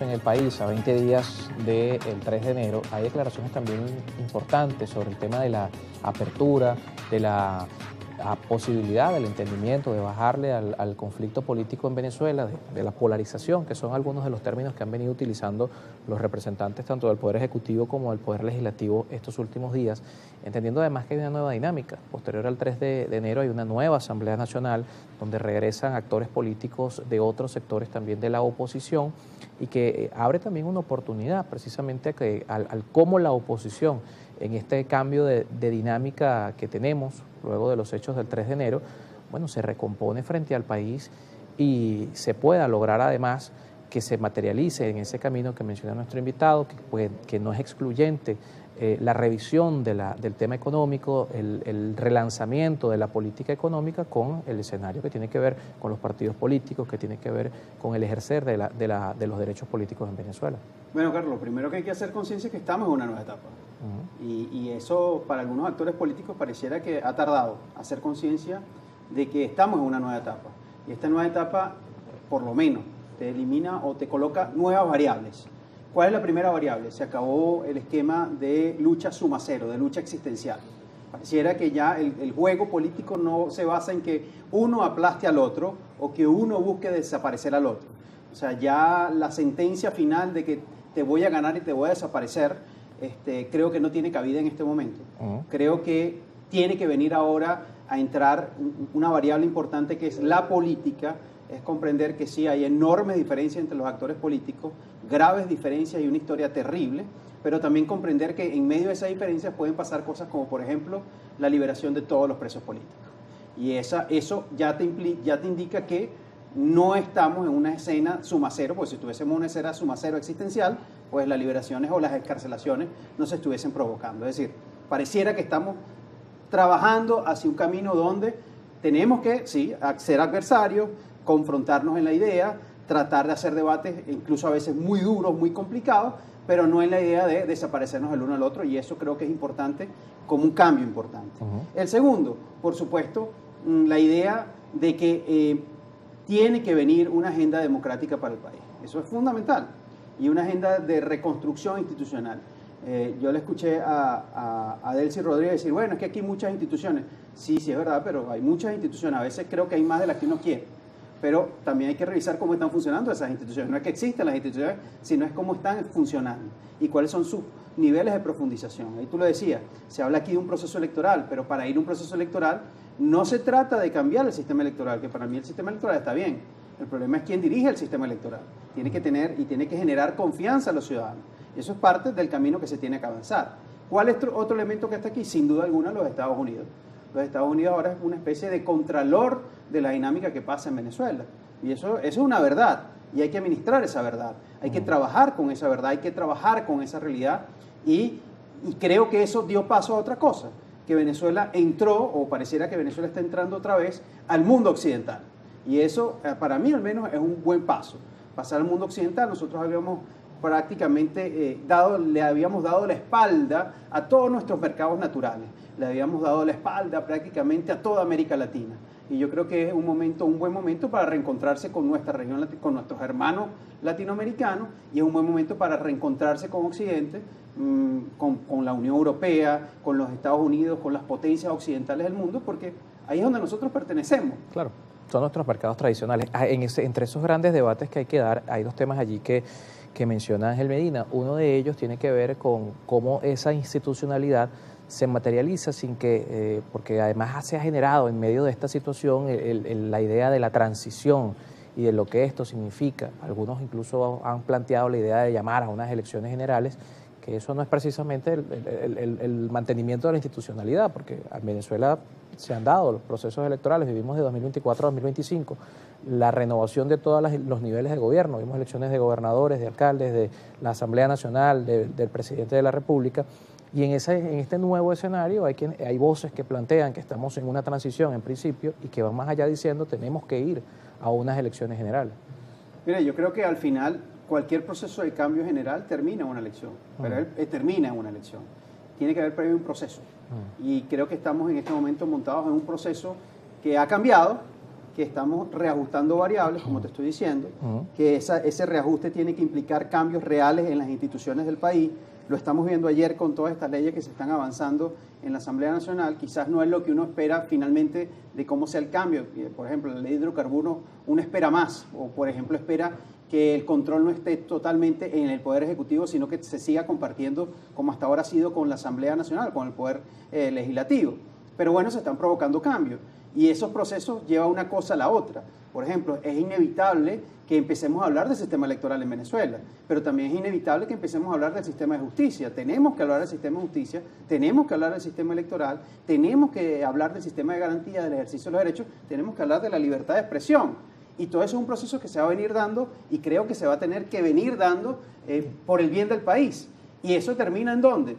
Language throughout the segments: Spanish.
En el país, a 20 días del 3 de enero, hay declaraciones también importantes sobre el tema de la apertura, de la posibilidad del entendimiento, de bajarle al conflicto político en Venezuela, de la polarización, que son algunos de los términos que han venido utilizando los representantes tanto del Poder Ejecutivo como del Poder Legislativo estos últimos días, entendiendo además que hay una nueva dinámica. Posterior al 3 de enero hay una nueva Asamblea Nacional donde regresan actores políticos de otros sectores también de la oposición y que abre también una oportunidad precisamente a que, al cómo la oposición en este cambio de dinámica que tenemos luego de los hechos del 3 de enero, bueno, se recompone frente al país y se pueda lograr además que se materialice en ese camino que menciona nuestro invitado, que no es excluyente, la revisión del tema económico, el relanzamiento de la política económica con el escenario que tiene que ver con los partidos políticos, que tiene que ver con el ejercer de los derechos políticos en Venezuela. Bueno, Carlos, lo primero que hay que hacer conciencia es que estamos en una nueva etapa. Y eso para algunos actores políticos pareciera que ha tardado hacer conciencia de que estamos en una nueva etapa. Y esta nueva etapa, por lo menos, te elimina o te coloca nuevas variables. ¿Cuál es la primera variable? Se acabó el esquema de lucha suma cero, de lucha existencial. Pareciera que ya el juego político no se basa en que uno aplaste al otro o que uno busque desaparecer al otro. O sea, ya la sentencia final de que te voy a ganar y te voy a desaparecer, creo que no tiene cabida en este momento. Creo que tiene que venir ahora a entrar una variable importante que es la política, es comprender que sí hay enormes diferencias entre los actores políticos, graves diferencias y una historia terrible, pero también comprender que en medio de esas diferencias pueden pasar cosas como, por ejemplo, la liberación de todos los presos políticos. Y eso ya te indica que no estamos en una escena suma cero, porque si tuviésemos una escena suma cero existencial, pues las liberaciones o las excarcelaciones no se estuviesen provocando. Es decir, pareciera que estamos trabajando hacia un camino donde tenemos que, sí, ser adversarios, confrontarnos en la idea, tratar de hacer debates incluso a veces muy duros, muy complicados, pero no en la idea de desaparecernos el uno al otro, y eso creo que es importante como un cambio importante. El segundo, por supuesto, la idea de que tiene que venir una agenda democrática para el país. Eso es fundamental, y una agenda de reconstrucción institucional. Yo le escuché a Delcy Rodríguez decir, bueno, es que aquí hay muchas instituciones. Sí, es verdad, pero hay muchas instituciones. A veces creo que hay más de las que uno quiere. Pero también hay que revisar cómo están funcionando esas instituciones. No es que existen las instituciones, sino es cómo están funcionando y cuáles son sus niveles de profundización. Ahí tú lo decías, se habla aquí de un proceso electoral, pero para ir a un proceso electoral no se trata de cambiar el sistema electoral, que para mí el sistema electoral está bien. El problema es quién dirige el sistema electoral. Tiene que tener y tiene que generar confianza a los ciudadanos. Y eso es parte del camino que se tiene que avanzar. ¿Cuál es otro elemento que está aquí? Sin duda alguna, los Estados Unidos. Los Estados Unidos ahora es una especie de contralor de la dinámica que pasa en Venezuela. Y eso es una verdad. Y hay que administrar esa verdad. Hay que trabajar con esa verdad, hay que trabajar con esa realidad. Y creo que eso dio paso a otra cosa. Que Venezuela entró, o pareciera que Venezuela está entrando otra vez, al mundo occidental. Y eso, para mí al menos, es un buen paso. Pasar al mundo occidental, nosotros habíamos prácticamente le habíamos dado la espalda a todos nuestros mercados naturales, le habíamos dado la espalda prácticamente a toda América Latina, y yo creo que es un buen momento para reencontrarse con nuestra región, con nuestros hermanos latinoamericanos, y es un buen momento para reencontrarse con Occidente, con la Unión Europea, con los Estados Unidos, con las potencias occidentales del mundo, porque ahí es donde nosotros pertenecemos. Claro, son nuestros mercados tradicionales. Entre esos grandes debates que hay que dar, hay dos temas allí que menciona Ángel Medina. Uno de ellos tiene que ver con cómo esa institucionalidad se materializa sin que, porque además se ha generado en medio de esta situación la idea de la transición y de lo que esto significa. Algunos incluso han planteado la idea de llamar a unas elecciones generales, que eso no es precisamente el mantenimiento de la institucionalidad, porque en Venezuela se han dado los procesos electorales, vivimos de 2024 a 2025, la renovación de todos los niveles de gobierno, vimos elecciones de gobernadores, de alcaldes, de la Asamblea Nacional, del presidente de la República, y en este nuevo escenario hay voces que plantean que estamos en una transición en principio y que van más allá diciendo tenemos que ir a unas elecciones generales. Mire, yo creo que al final cualquier proceso de cambio general termina en una elección, pero él termina en una elección. Tiene que haber previo un proceso. Y creo que estamos en este momento montados en un proceso que ha cambiado, que estamos reajustando variables, como te estoy diciendo, que ese reajuste tiene que implicar cambios reales en las instituciones del país. Lo estamos viendo ayer con todas estas leyes que se están avanzando en la Asamblea Nacional. Quizás no es lo que uno espera finalmente de cómo sea el cambio. Por ejemplo, la ley de hidrocarburos, uno espera más, o por ejemplo espera que el control no esté totalmente en el Poder Ejecutivo, sino que se siga compartiendo como hasta ahora ha sido con la Asamblea Nacional, con el Poder Legislativo. Pero bueno, se están provocando cambios y esos procesos llevan una cosa a la otra. Por ejemplo, es inevitable que empecemos a hablar del sistema electoral en Venezuela, pero también es inevitable que empecemos a hablar del sistema de justicia. Tenemos que hablar del sistema de justicia, tenemos que hablar del sistema electoral, tenemos que hablar del sistema de garantía del ejercicio de los derechos, tenemos que hablar de la libertad de expresión. Y todo eso es un proceso que se va a venir dando y creo que se va a tener que venir dando por el bien del país. ¿Y eso termina en dónde?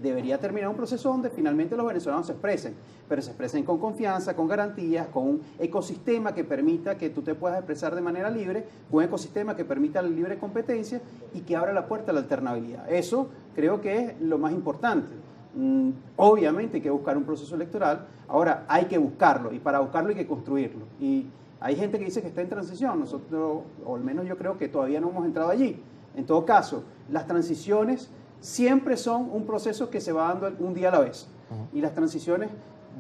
Debería terminar un proceso donde finalmente los venezolanos se expresen, pero se expresen con confianza, con garantías, con un ecosistema que permita que tú te puedas expresar de manera libre, un ecosistema que permita la libre competencia y que abra la puerta a la alternabilidad. Eso creo que es lo más importante. Obviamente hay que buscar un proceso electoral, ahora hay que buscarlo y para buscarlo hay que construirlo. Y hay gente que dice que está en transición, nosotros, o al menos yo creo que todavía no hemos entrado allí. En todo caso, las transiciones siempre son un proceso que se va dando un día a la vez. Y las transiciones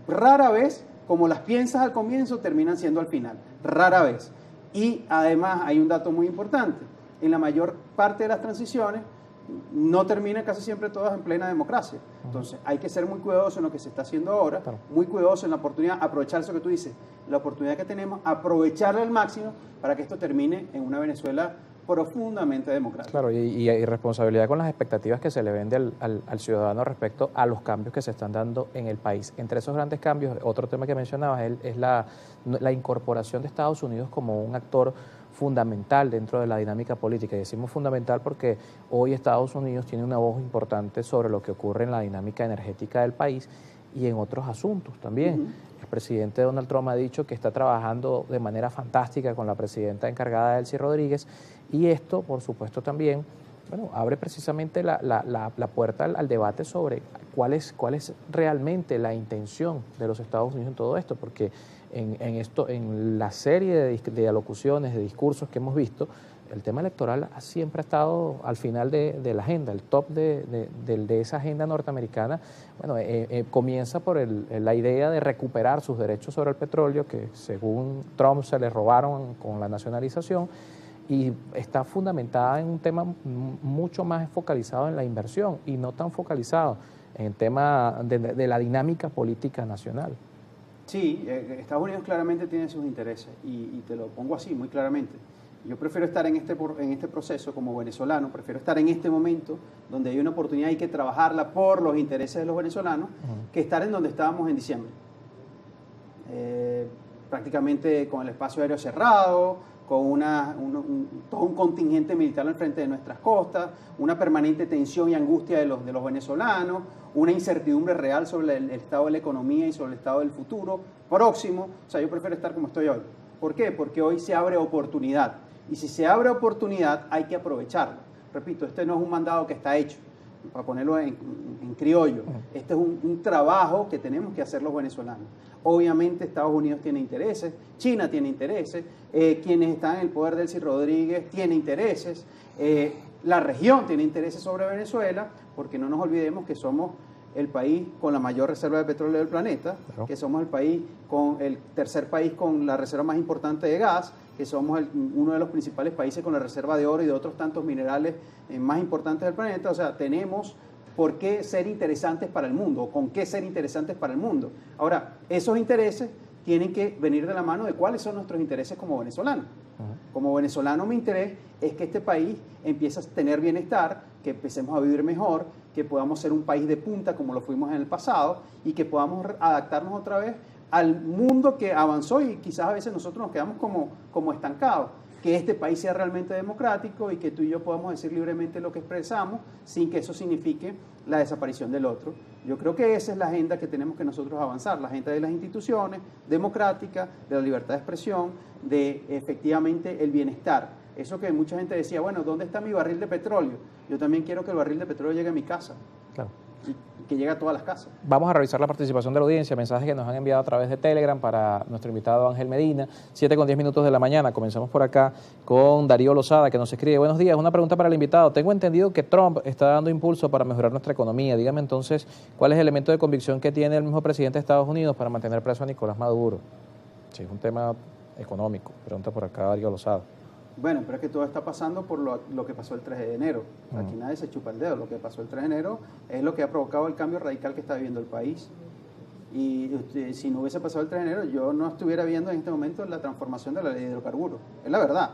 rara vez, como las piensas al comienzo, terminan siendo al final. Rara vez. Y además hay un dato muy importante. En la mayor parte de las transiciones no terminan casi siempre todas en plena democracia. Entonces hay que ser muy cuidadoso en lo que se está haciendo ahora, muy cuidadoso en la oportunidad, aprovechar eso que tú dices, la oportunidad que tenemos, aprovecharla al máximo para que esto termine en una Venezuela profundamente democrática. Claro, y hay responsabilidad con las expectativas que se le vende al ciudadano respecto a los cambios que se están dando en el país. Entre esos grandes cambios, otro tema que mencionabas es la incorporación de Estados Unidos como un actor fundamental dentro de la dinámica política. Y decimos fundamental porque hoy Estados Unidos tiene una voz importante sobre lo que ocurre en la dinámica energética del país y en otros asuntos también. El presidente Donald Trump ha dicho que está trabajando de manera fantástica con la presidenta encargada, Delcy Rodríguez, y esto, por supuesto, también abre precisamente la puerta al debate sobre cuál es realmente la intención de los Estados Unidos en todo esto, porque en la serie de alocuciones, de discursos que hemos visto, el tema electoral siempre ha estado al final de la agenda, el top de esa agenda norteamericana. Comienza por la idea de recuperar sus derechos sobre el petróleo, que según Trump se le robaron con la nacionalización, y está fundamentada en un tema mucho más focalizado en la inversión y no tan focalizado en el tema de la dinámica política nacional. Sí, Estados Unidos claramente tiene sus intereses y te lo pongo así, muy claramente. Yo prefiero estar en este proceso como venezolano, prefiero estar en este momento donde hay una oportunidad y hay que trabajarla por los intereses de los venezolanos, que estar en donde estábamos en diciembre. Prácticamente con el espacio aéreo cerrado, con todo un contingente militar al frente de nuestras costas, una permanente tensión y angustia de los venezolanos, una incertidumbre real sobre el estado de la economía y sobre el estado del futuro próximo. O sea, yo prefiero estar como estoy hoy. ¿Por qué? Porque hoy se abre oportunidad. Y si se abre oportunidad, hay que aprovecharlo. Repito, este no es un mandado que está hecho, para ponerlo en criollo. Este es un trabajo que tenemos que hacer los venezolanos. Obviamente Estados Unidos tiene intereses, China tiene intereses, quienes están en el poder de Delcy Rodríguez tiene intereses, la región tiene intereses sobre Venezuela, porque no nos olvidemos que somos el país con la mayor reserva de petróleo del planeta, claro, que somos el tercer país con la reserva más importante de gas, que somos uno de los principales países con la reserva de oro y de otros tantos minerales más importantes del planeta. O sea, tenemos por qué ser interesantes para el mundo, o con qué ser interesantes para el mundo. Ahora, esos intereses tienen que venir de la mano de cuáles son nuestros intereses como venezolanos. Como venezolano, mi interés es que este país empiece a tener bienestar, que empecemos a vivir mejor, que podamos ser un país de punta como lo fuimos en el pasado y que podamos adaptarnos otra vez al mundo que avanzó y quizás a veces nosotros nos quedamos como estancados. Que este país sea realmente democrático y que tú y yo podamos decir libremente lo que expresamos sin que eso signifique la desaparición del otro. Yo creo que esa es la agenda que tenemos que nosotros avanzar, la agenda de las instituciones democráticas, de la libertad de expresión, de efectivamente el bienestar. Eso que mucha gente decía, bueno, ¿dónde está mi barril de petróleo? Yo también quiero que el barril de petróleo llegue a mi casa. Claro. que llega a todas las casas. Vamos a revisar la participación de la audiencia, mensajes que nos han enviado a través de Telegram para nuestro invitado Ángel Medina, 7:10 de la mañana. Comenzamos por acá con Darío Lozada, que nos escribe: buenos días, una pregunta para el invitado. Tengo entendido que Trump está dando impulso para mejorar nuestra economía. Dígame entonces, ¿cuál es el elemento de convicción que tiene el mismo presidente de Estados Unidos para mantener preso a Nicolás Maduro? Sí, es un tema económico. Pregunta por acá Darío Lozada. Bueno, pero es que todo está pasando por lo que pasó el 3 de enero. Aquí nadie se chupa el dedo. Lo que pasó el 3 de enero es lo que ha provocado el cambio radical que está viviendo el país. Y si no hubiese pasado el 3 de enero, yo no estuviera viendo en este momento la transformación de la ley de hidrocarburos. Es la verdad.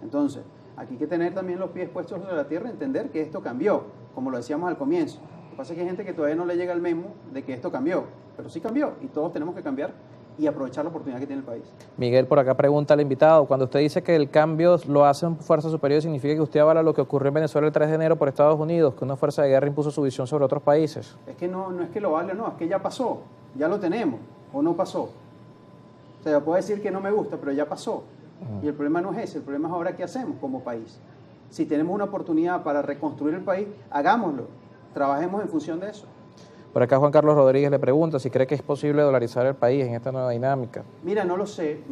Entonces, aquí hay que tener también los pies puestos sobre la tierra y entender que esto cambió, como lo decíamos al comienzo. Lo que pasa es que hay gente que todavía no le llega el memo de que esto cambió, pero sí cambió y todos tenemos que cambiar y aprovechar la oportunidad que tiene el país. Miguel por acá pregunta al invitado: cuando usted dice que el cambio lo hacen fuerzas superiores, ¿significa que usted avala lo que ocurrió en Venezuela el 3 de enero por Estados Unidos, que una fuerza de guerra impuso su visión sobre otros países? Es que no es que lo vale, no, es que ya pasó, ya lo tenemos, o no pasó. O sea, puedo decir que no me gusta, pero ya pasó. Y el problema no es ese, el problema es ahora qué hacemos como país. Si tenemos una oportunidad para reconstruir el país, hagámoslo, trabajemos en función de eso. Por acá Juan Carlos Rodríguez le pregunta si cree que es posible dolarizar el país en esta nueva dinámica. Mira, no lo sé.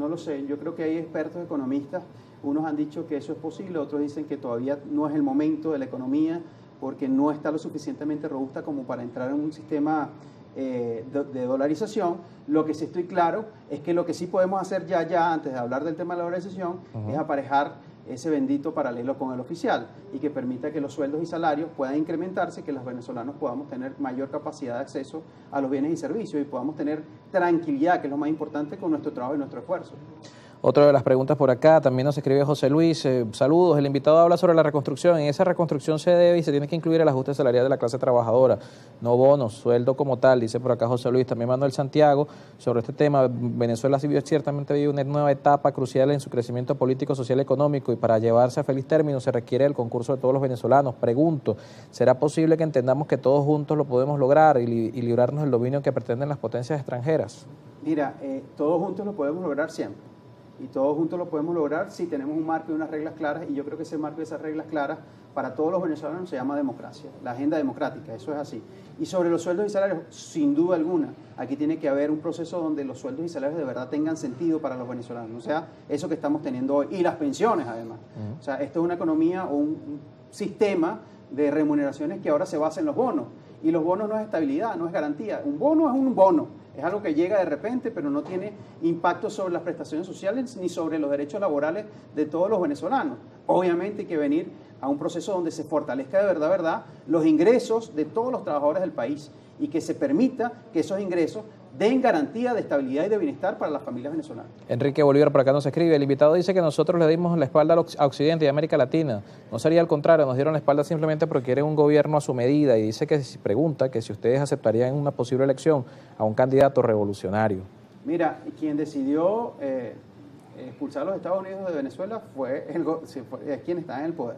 Yo creo que hay expertos economistas, unos han dicho que eso es posible, otros dicen que todavía no es el momento de la economía porque no está lo suficientemente robusta como para entrar en un sistema de dolarización. Lo que sí estoy claro es que lo que sí podemos hacer ya antes de hablar del tema de la dolarización es aparejar ese bendito paralelo con el oficial y que permita que los sueldos y salarios puedan incrementarse, que los venezolanos podamos tener mayor capacidad de acceso a los bienes y servicios y podamos tener tranquilidad, que es lo más importante, con nuestro trabajo y nuestro esfuerzo. Otra de las preguntas por acá, también nos escribe José Luis: saludos, el invitado habla sobre la reconstrucción. En esa reconstrucción se debe y se tiene que incluir el ajuste salarial de la clase trabajadora, no bonos, sueldo como tal, dice por acá José Luis. También Manuel Santiago, sobre este tema: Venezuela ciertamente vive una nueva etapa crucial en su crecimiento político, social y económico, y para llevarse a feliz término se requiere el concurso de todos los venezolanos. Pregunto, ¿será posible que entendamos que todos juntos lo podemos lograr y librarnos del dominio que pretenden las potencias extranjeras? Mira, todos juntos lo podemos lograr siempre. Y todos juntos lo podemos lograr si tenemos un marco y unas reglas claras, y yo creo que ese marco y esas reglas claras para todos los venezolanos se llama democracia, la agenda democrática, eso es así. Y sobre los sueldos y salarios, sin duda alguna, aquí tiene que haber un proceso donde los sueldos y salarios de verdad tengan sentido para los venezolanos, o sea, eso que estamos teniendo hoy, y las pensiones además. O sea, esto es una economía o un sistema de remuneraciones que ahora se basa en los bonos, y los bonos no es estabilidad, no es garantía. Un bono es un bono, es algo que llega de repente, pero no tiene impacto sobre las prestaciones sociales ni sobre los derechos laborales de todos los venezolanos. Obviamente hay que venir a un proceso donde se fortalezca de verdad los ingresos de todos los trabajadores del país y que se permita que esos ingresos den garantía de estabilidad y de bienestar para las familias venezolanas. Enrique Bolívar por acá nos escribe: el invitado dice que nosotros le dimos la espalda a Occidente y América Latina. No sería al contrario, nos dieron la espalda simplemente porque quieren un gobierno a su medida, y dice que pregunta que si ustedes aceptarían una posible elección a un candidato revolucionario. Mira, quien decidió expulsar a los Estados Unidos de Venezuela es quien está en el poder.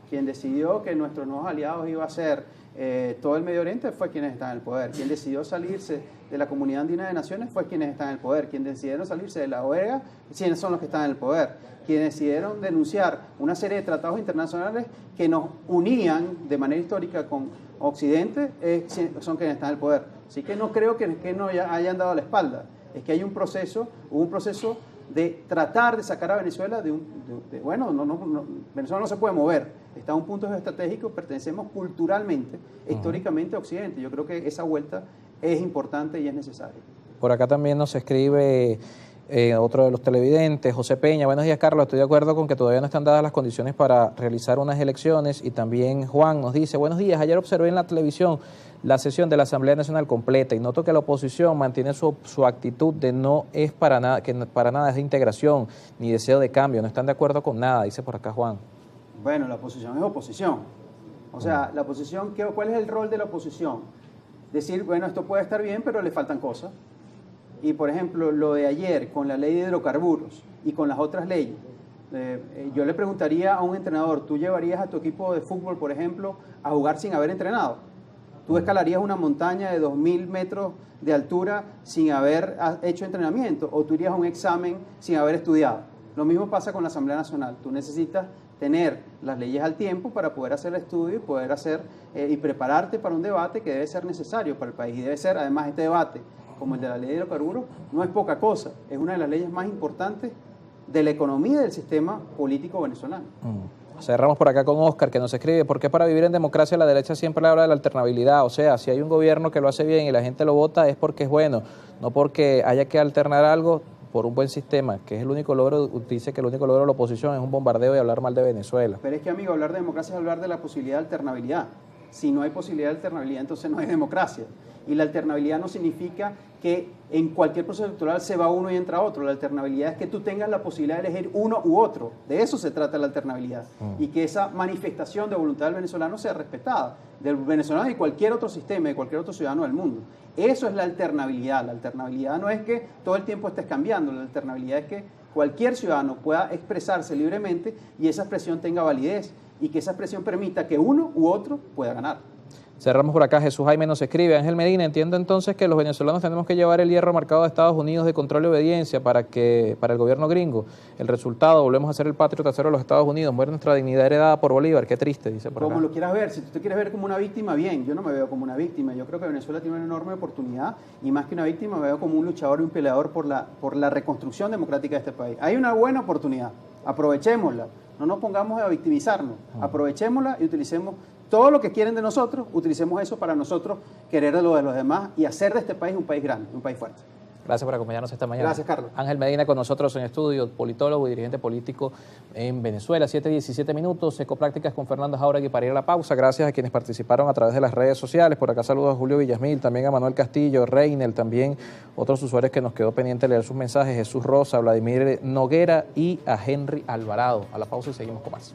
Quien decidió que nuestros nuevos aliados iba a ser todo el Medio Oriente fue quienes están en el poder. Quien decidió salirse de la Comunidad Andina de Naciones fue quienes están en el poder. Quien decidieron salirse de la OEA, quienes son los que están en el poder. Quienes decidieron denunciar una serie de tratados internacionales que nos unían de manera histórica con Occidente, son quienes están en el poder. Así que no creo que no hayan dado la espalda. Es que hay un proceso de tratar de sacar a Venezuela Venezuela no se puede mover, está a un punto estratégico, pertenecemos culturalmente, históricamente a Occidente. Yo creo que esa vuelta es importante y es necesaria. Por acá también nos escribe otro de los televidentes, José Peña: buenos días, Carlos, estoy de acuerdo con que todavía no están dadas las condiciones para realizar unas elecciones. Y también Juan nos dice: buenos días, ayer observé en la televisión la sesión de la Asamblea Nacional completa y noto que la oposición mantiene su actitud de no es para nada, que para nada es de integración ni deseo de cambio, no están de acuerdo con nada, dice por acá Juan. Bueno, la oposición es oposición. O sea, la oposición, ¿cuál es el rol de la oposición? Decir, bueno, esto puede estar bien, pero le faltan cosas. Y, por ejemplo, lo de ayer con la ley de hidrocarburos y con las otras leyes, yo le preguntaría a un entrenador: ¿tú llevarías a tu equipo de fútbol, por ejemplo, a jugar sin haber entrenado? ¿Tú escalarías una montaña de 2.000 metros de altura sin haber hecho entrenamiento? ¿O tú irías a un examen sin haber estudiado? Lo mismo pasa con la Asamblea Nacional. Tú necesitas tener las leyes al tiempo para poder hacer el estudio y poder hacer y prepararte para un debate que debe ser necesario para el país. Y debe ser, además, este debate, como el de la ley de hidrocarburos, no es poca cosa, es una de las leyes más importantes de la economía y del sistema político venezolano. Cerramos por acá con Oscar, que nos escribe: ¿por qué para vivir en democracia la derecha siempre habla de la alternabilidad? O sea, si hay un gobierno que lo hace bien y la gente lo vota es porque es bueno, no porque haya que alternar algo por un buen sistema, que es el único logro, dice que el único logro de la oposición es un bombardeo y hablar mal de Venezuela. Pero es que, amigo, hablar de democracia es hablar de la posibilidad de alternabilidad. Si no hay posibilidad de alternabilidad, entonces no hay democracia. Y la alternabilidad no significa que en cualquier proceso electoral se va uno y entra otro. La alternabilidad es que tú tengas la posibilidad de elegir uno u otro. De eso se trata la alternabilidad. Y que esa manifestación de voluntad del venezolano sea respetada, del venezolano y cualquier otro sistema, de cualquier otro ciudadano del mundo. Eso es la alternabilidad. La alternabilidad no es que todo el tiempo estés cambiando. La alternabilidad es que cualquier ciudadano pueda expresarse libremente y esa expresión tenga validez y que esa expresión permita que uno u otro pueda ganar. Cerramos por acá. Jesús Jaime nos escribe: Ángel Medina, entiendo entonces que los venezolanos tenemos que llevar el hierro marcado de Estados Unidos de control y obediencia para el gobierno gringo. El resultado, volvemos a ser el patrio trasero de los Estados Unidos, muere nuestra dignidad heredada por Bolívar. Qué triste, dice por acá. Como lo quieras ver, si tú te quieres ver como una víctima, bien, yo no me veo como una víctima. Yo creo que Venezuela tiene una enorme oportunidad y más que una víctima me veo como un luchador y un peleador por la reconstrucción democrática de este país. Hay una buena oportunidad, aprovechémosla, no nos pongamos a victimizarnos, aprovechémosla y utilicemos todo lo que quieren de nosotros, utilicemos eso para nosotros querer lo de los demás y hacer de este país un país grande, un país fuerte. Gracias por acompañarnos esta mañana. Gracias, Carlos. Ángel Medina con nosotros en estudio, politólogo y dirigente político en Venezuela. 7:17 minutos, Ecoprácticas con Fernando Jáuregui para ir a la pausa. Gracias a quienes participaron a través de las redes sociales. Por acá saludos a Julio Villasmil, también a Manuel Castillo, Reinel, también otros usuarios que nos quedó pendiente de leer sus mensajes: Jesús Rosa, Vladimir Noguera y a Henry Alvarado. A la pausa y seguimos con más.